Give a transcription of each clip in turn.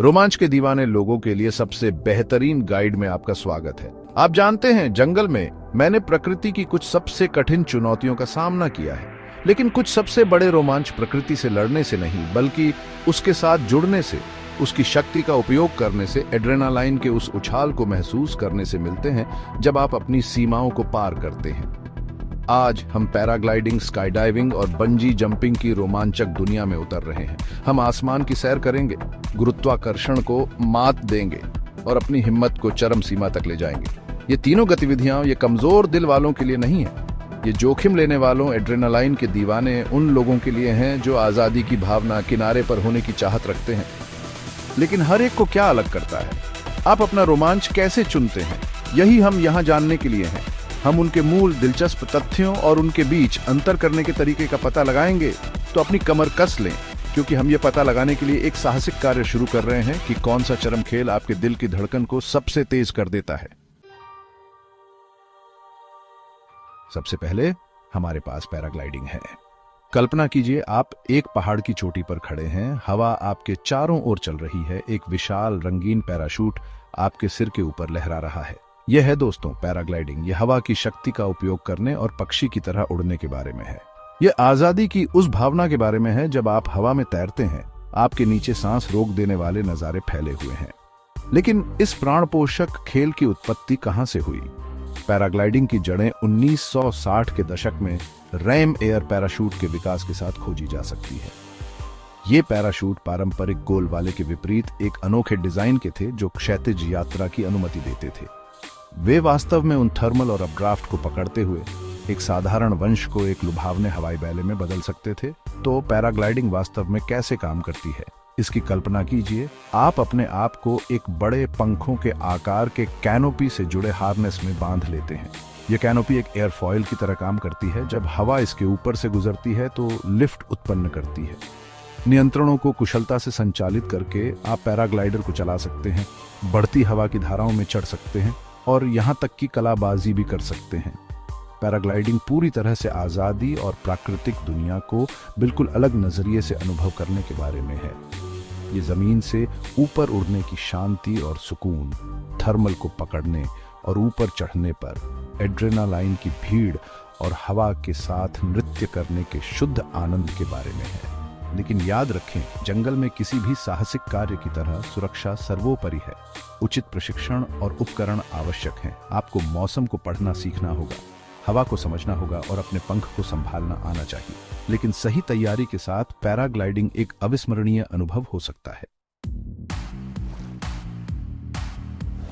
रोमांच के दीवाने लोगों के लिए सबसे बेहतरीन गाइड में आपका स्वागत है। आप जानते हैं, जंगल में मैंने प्रकृति की कुछ सबसे कठिन चुनौतियों का सामना किया है, लेकिन कुछ सबसे बड़े रोमांच प्रकृति से लड़ने से नहीं, बल्कि उसके साथ जुड़ने से, उसकी शक्ति का उपयोग करने से, एड्रेनालाइन के उस उछाल को महसूस करने से मिलते हैं जब आप अपनी सीमाओं को पार करते हैं। आज हम पैराग्लाइडिंग, स्काईडाइविंग और बंजी जंपिंग की रोमांचक दुनिया में उतर रहे हैं। हम आसमान की सैर करेंगे, गुरुत्वाकर्षण को मात देंगे और अपनी हिम्मत को चरम सीमा तक ले जाएंगे। ये तीनों गतिविधियां ये कमजोर दिल वालों के लिए नहीं है। ये जोखिम लेने वालों, एड्रेनालाइन के दीवाने उन लोगों के लिए हैं जो आजादी की भावना, किनारे पर होने की चाहत रखते हैं। लेकिन हर एक को क्या अलग करता है? आप अपना रोमांच कैसे चुनते हैं? यही हम यहाँ जानने के लिए हैं। हम उनके मूल दिलचस्प तथ्यों और उनके बीच अंतर करने के तरीके का पता लगाएंगे। तो अपनी कमर कस लें, क्योंकि हम ये पता लगाने के लिए एक साहसिक कार्य शुरू कर रहे हैं कि कौन सा चरम खेल आपके दिल की धड़कन को सबसे तेज कर देता है। सबसे पहले हमारे पास पैराग्लाइडिंग है। कल्पना कीजिए, आप एक पहाड़ की चोटी पर खड़े हैं, हवा आपके चारों ओर चल रही है, एक विशाल रंगीन पैराशूट आपके सिर के ऊपर लहरा रहा है। यह है दोस्तों पैराग्लाइडिंग। यह हवा की शक्ति का उपयोग करने और पक्षी की तरह उड़ने के बारे में है। यह आजादी की उस भावना के बारे में है जब आप हवा में तैरते हैं, आपके नीचे सांस रोक देने वाले नजारे फैले हुए हैं। लेकिन इस प्राण पोषक खेल की उत्पत्ति कहां से हुई? पैराग्लाइडिंग की जड़ें 1960 के दशक में रैम एयर पैराशूट के विकास के साथ खोजी जा सकती है। ये पैराशूट पारंपरिक गोल वाले के विपरीत एक अनोखे डिजाइन के थे जो क्षैतिज यात्रा की अनुमति देते थे। वे वास्तव में उन थर्मल और अपड्राफ्ट को पकड़ते हुए एक साधारण वंश को एक लुभावने हवाई बैले में बदल सकते थे। तो पैराग्लाइडिंग वास्तव में कैसे काम करती है, इसकी कल्पना कीजिए। आप अपने आप को एक बड़े पंखों के आकार के कैनोपी से जुड़े हार्नेस में बांध लेते हैं। यह कैनोपी एक एयरफॉयल की तरह काम करती है। जब हवा इसके ऊपर से गुजरती है तो लिफ्ट उत्पन्न करती है। नियंत्रणों को कुशलता से संचालित करके आप पैराग्लाइडर को चला सकते हैं, बढ़ती हवा की धाराओं में चढ़ सकते हैं और यहां तक कि कलाबाजी भी कर सकते हैं। पैराग्लाइडिंग पूरी तरह से आजादी और प्राकृतिक दुनिया को बिल्कुल अलग नजरिए से अनुभव करने के बारे में है। ये जमीन से ऊपर उड़ने की शांति और सुकून, थर्मल को पकड़ने और ऊपर चढ़ने पर एड्रेनालाइन की भीड़ और हवा के साथ नृत्य करने के शुद्ध आनंद के बारे में है। लेकिन याद रखें, जंगल में किसी भी साहसिक कार्य की तरह सुरक्षा सर्वोपरि है। उचित प्रशिक्षण और उपकरण आवश्यक हैं। आपको मौसम को पढ़ना सीखना होगा, हवा को समझना होगा और अपने पंख को संभालना आना चाहिए। लेकिन सही तैयारी के साथ पैराग्लाइडिंग एक अविस्मरणीय अनुभव हो सकता है।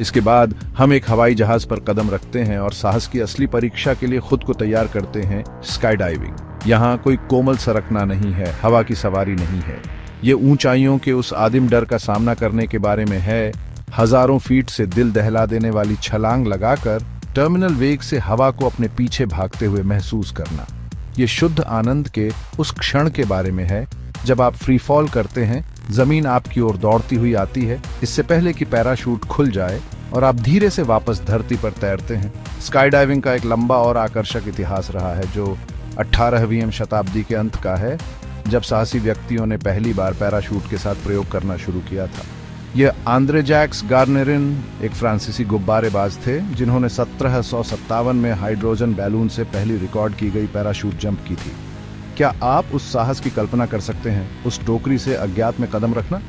इसके बाद हम एक हवाई जहाज पर कदम रखते हैं और साहस की असली परीक्षा के लिए खुद को तैयार करते हैं। स्काईडाइविंग। यहाँ कोई कोमल सरकना नहीं है, हवा की सवारी नहीं है। ये ऊंचाइयों के उस आदिम डर का सामना करने के बारे में है। हजारों फीट से दिल दहला देने वाली छलांग लगाकर टर्मिनल वेग से हवा को अपने पीछे भागते हुए महसूस करना। ये शुद्ध आनंद के उस क्षण के बारे में है जब आप फ्री फॉल करते हैं, जमीन आपकी ओर दौड़ती हुई आती है इससे पहले कि पैराशूट खुल जाए और आप धीरे से वापस धरती पर तैरते हैं। स्काईडाइविंग का एक लंबा और आकर्षक इतिहास रहा है जो 18वीं शताब्दी के अंत का है, जब साहसी व्यक्तियों ने पहली बार पैराशूट के साथ प्रयोग करना शुरू किया था। यह आंद्रे जैक्स गार्नेरिन एक फ्रांसीसी गुब्बारेबाज थे जिन्होंने 1757 में हाइड्रोजन बैलून से पहली रिकॉर्ड की गई पैराशूट जंप की थी। क्या आप उस साहस की कल्पना कर सकते हैं, उस टोकरी से अज्ञात में कदम रखना?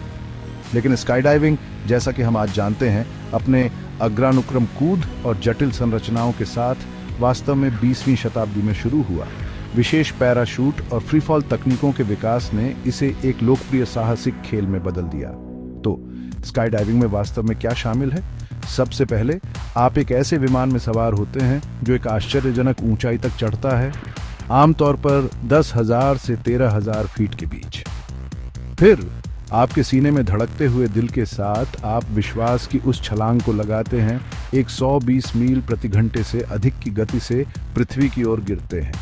लेकिन स्काईडाइविंग, जैसा कि हम आज जानते हैं, अपने अग्रानुक्रम कूद और जटिल संरचनाओं के साथ वास्तव में 20वीं शताब्दी में शुरू हुआ। विशेष पैराशूट और फ्रीफॉल तकनीकों के विकास ने इसे एक लोकप्रिय साहसिक खेल में बदल दिया। तो स्काईडाइविंग में वास्तव में क्या शामिल है? सबसे पहले आप एक ऐसे विमान में सवार होते हैं जो एक आश्चर्यजनक ऊंचाई तक चढ़ता है, आमतौर पर 10,000 से 13,000 फीट के बीच। फिर आपके सीने में धड़कते हुए दिल के साथ आप विश्वास की उस छलांग को लगाते हैं। 120 मील प्रति घंटे से अधिक की गति से पृथ्वी की ओर गिरते हैं।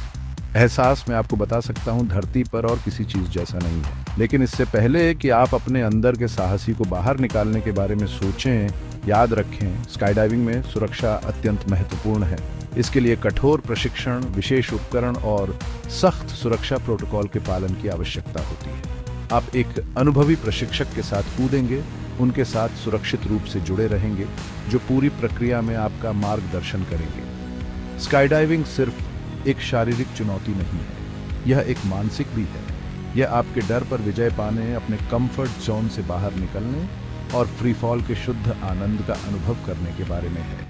एहसास मैं आपको बता सकता हूं, धरती पर और किसी चीज जैसा नहीं है। लेकिन इससे पहले कि आप अपने अंदर के साहसी को बाहर निकालने के बारे में सोचें, याद रखें, स्काईडाइविंग में सुरक्षा अत्यंत महत्वपूर्ण है। इसके लिए कठोर प्रशिक्षण, विशेष उपकरण और सख्त सुरक्षा प्रोटोकॉल के पालन की आवश्यकता होती है। आप एक अनुभवी प्रशिक्षक के साथ कूदेंगे उनके साथ सुरक्षित रूप से जुड़े रहेंगे, जो पूरी प्रक्रिया में आपका मार्गदर्शन करेंगे। स्काई डाइविंग सिर्फ एक शारीरिक चुनौती नहीं है, यह एक मानसिक भी है। यह आपके डर पर विजय पाने, अपने कंफर्ट जोन से बाहर निकलने और फ्री फॉल के शुद्ध आनंद का अनुभव करने के बारे में है।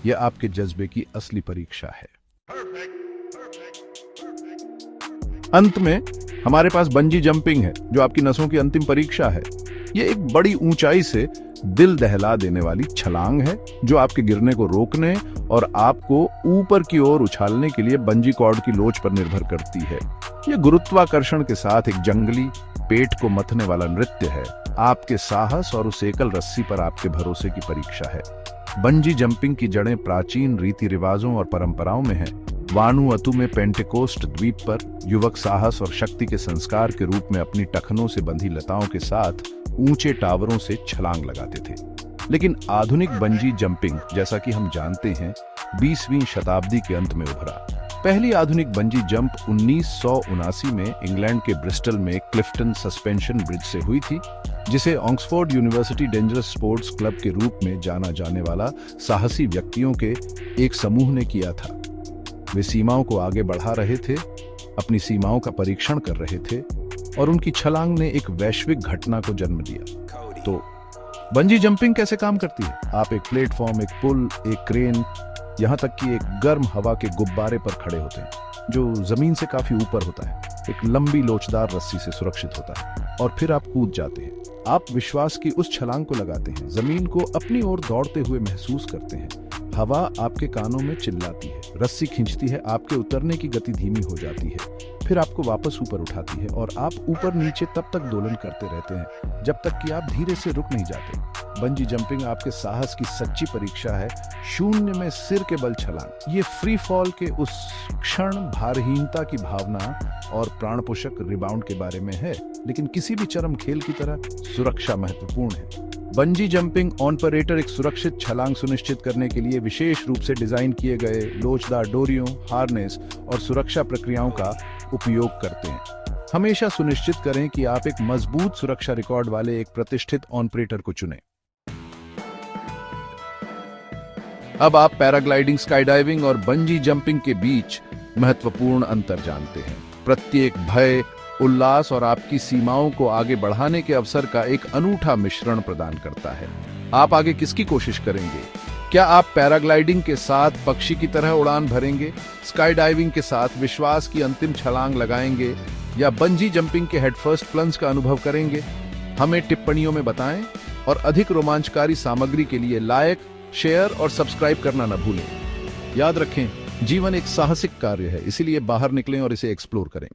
यह आपके जज्बे की असली परीक्षा है। अंत में हमारे पास बंजी जंपिंग है, जो आपकी नसों की अंतिम परीक्षा है। यह एक बड़ी ऊंचाई से दिल दहला देने वाली छलांग है, जो आपके गिरने को रोकने और आपको ऊपर की ओर उछालने के लिए बंजी कॉर्ड की लोच पर निर्भर करती है। यह गुरुत्वाकर्षण के साथ एक जंगली, पेट को मथने वाला नृत्य है। आपके साहस और उस एकल रस्सी पर आपके भरोसे की परीक्षा है। बंजी जंपिंग की जड़ें प्राचीन रीति रिवाजों और परंपराओं में हैं। वानुअतु में पेंटेकोस्ट द्वीप पर युवक साहस और शक्ति के संस्कार के रूप में अपनी टखनों से बंधी लताओं के साथ ऊंचे टावरों से छलांग लगाते थे। लेकिन आधुनिक बंजी जंपिंग, जैसा कि हम जानते हैं, 20वीं शताब्दी के अंत में उभरा। पहली आधुनिक बंजी जंप 1979 में इंग्लैंड के ब्रिस्टल में क्लिफ्टन सस्पेंशन ब्रिज से हुई थी, जिसे Oxford university dangerous sports club के रूप में जाना जाने वाला साहसी व्यक्तियों के एक समूह ने किया था। वे सीमाओं को आगे बढ़ा रहे थे, अपनी सीमाओं का परीक्षण कर रहे थे, और उनकी छलांग ने एक वैश्विक घटना को जन्म दिया। तो बंजी जंपिंग कैसे काम करती है? आप एक प्लेटफॉर्म, एक पुल, एक क्रेन, यहाँ तक कि एक गर्म हवा के गुब्बारे पर खड़े होते हैं, जो जमीन से काफी ऊपर होता है। एक लंबी लोचदार रस्सी से सुरक्षित होता है, और फिर आप कूद जाते हैं। आप विश्वास की उस छलांग को लगाते हैं, जमीन को अपनी ओर दौड़ते हुए महसूस करते हैं। हवा आपके कानों में चिल्लाती है, रस्सी खींचती है, आपके उतरने की गति धीमी हो जाती है, फिर आपको वापस ऊपर उठाती है, और आप ऊपर नीचे तब तक दोलन करते रहते हैं जब तक कि आप धीरे से रुक नहीं जाते। बंजी जंपिंग आपके साहस की सच्ची परीक्षा है। शून्य में सिर के बल छलांग। ये फ्री फॉल के उस क्षण भारहीनता की भावना और प्राणपोषक रिबाउंड के बारे में है, लेकिन किसी भी चरम खेल की तरह सुरक्षा महत्वपूर्ण है। बंजी जंपिंग ऑपरेटर एक सुरक्षित छलांग सुनिश्चित करने के लिए विशेष रूप से डिजाइन किए गए लोचदार डोरियों, हार्नेस और सुरक्षा प्रक्रियाओं का उपयोग करते हैं। हमेशा सुनिश्चित करें कि आप एक मजबूत सुरक्षा रिकॉर्ड वाले एक प्रतिष्ठित ऑपरेटर को चुनें। अब आप पैराग्लाइडिंग, स्काई डाइविंग और बंजी जंपिंग के बीच महत्वपूर्ण अंतर जानते हैं। प्रत्येक भय, उल्लास और आपकी सीमाओं को आगे बढ़ाने के अवसर का एक अनूठा मिश्रण प्रदान करता है। आप आगे किसकी कोशिश करेंगे? क्या आप पैराग्लाइडिंग के साथ पक्षी की तरह उड़ान भरेंगे, स्काई डाइविंग के साथ विश्वास की अंतिम छलांग लगाएंगे, या बंजी जंपिंग के हेड फर्स्ट प्लंज का अनुभव करेंगे? हमें टिप्पणियों में बताएं, और अधिक रोमांचकारी सामग्री के लिए लाइक, शेयर और सब्सक्राइब करना न भूलें। याद रखें, जीवन एक साहसिक कार्य है, इसीलिए बाहर निकलें और इसे एक्सप्लोर करें।